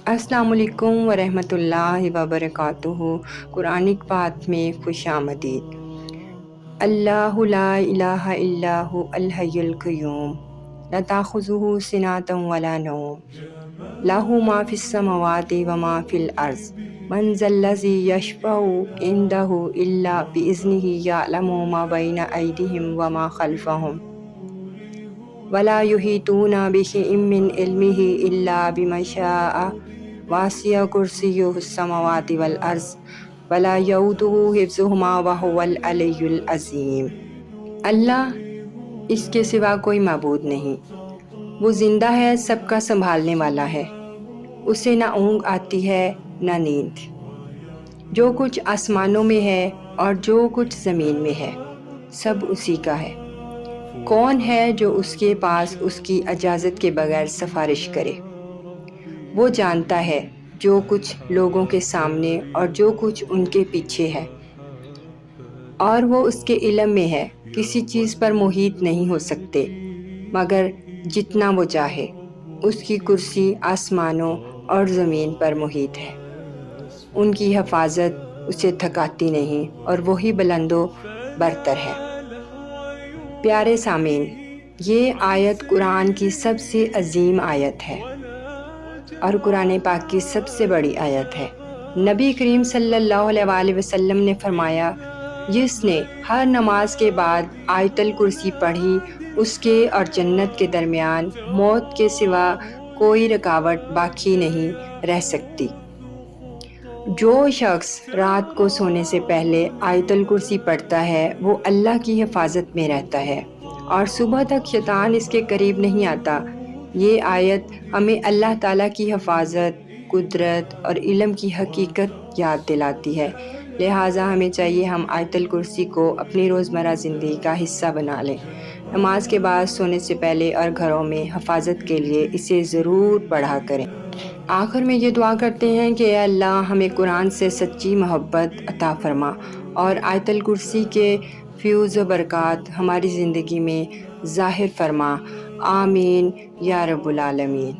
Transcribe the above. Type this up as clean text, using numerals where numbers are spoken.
السلام علیکم ورحمۃ اللہ وبرکاتہ۔ قرآنک بات میں خوش آمدید۔ اللہ لا الہ الا هو الحی القیوم لا تأخذہ سنۃ ولا نوم لہ ما فی السماوات وما فی الارض من ذا الذی یشفع عندہ الا بإذنہ یعلم ما بین ایدیہم وما خلفہم ولا یحیطون بشیء من علمہ الا بما شاء وسع کرسیہ السماوات والارض ولا یؤودہ حفظہما وہو العلی العظیم۔ اللہ، اس کے سوا کوئی معبود نہیں۔ وہ زندہ ہے، سب کا سنبھالنے والا ہے۔ اسے نہ اونگ آتی ہے نہ نیند۔ جو کچھ آسمانوں میں ہے اور جو کچھ زمین میں ہے سب اسی کا ہے۔ کون ہے جو اس کے پاس اس کی اجازت کے بغیر سفارش کرے؟ وہ جانتا ہے جو کچھ لوگوں کے سامنے اور جو کچھ ان کے پیچھے ہے، اور وہ اس کے علم میں ہے۔ کسی چیز پر محیط نہیں ہو سکتے مگر جتنا وہ چاہے۔ اس کی کرسی آسمانوں اور زمین پر محیط ہے۔ ان کی حفاظت اسے تھکاتی نہیں اور وہی بلند و برتر ہے۔ پیارے سامعین، یہ آیت قرآن کی سب سے عظیم آیت ہے اور قرآن پاک کی سب سے بڑی آیت ہے۔ نبی کریم صلی اللہ علیہ وآلہ وسلم نے فرمایا، جس نے ہر نماز کے بعد آیت الکرسی پڑھی، اس کے اور جنت کے درمیان موت کے سوا کوئی رکاوٹ باقی نہیں رہ سکتی۔ جو شخص رات کو سونے سے پہلے آیت الکرسی پڑھتا ہے وہ اللہ کی حفاظت میں رہتا ہے اور صبح تک شیطان اس کے قریب نہیں آتا۔ یہ آیت ہمیں اللہ تعالیٰ کی حفاظت، قدرت اور علم کی حقیقت یاد دلاتی ہے۔ لہٰذا ہمیں چاہیے ہم آیت الکرسی کو اپنی روزمرہ زندگی کا حصہ بنا لیں۔ نماز کے بعد، سونے سے پہلے اور گھروں میں حفاظت کے لیے اسے ضرور پڑھا کریں۔ آخر میں یہ دعا کرتے ہیں کہ اے اللہ، ہمیں قرآن سے سچی محبت عطا فرما اور آیت الکرسی کے فیوز و برکات ہماری زندگی میں ظاہر فرما۔ آمین یا رب العالمین۔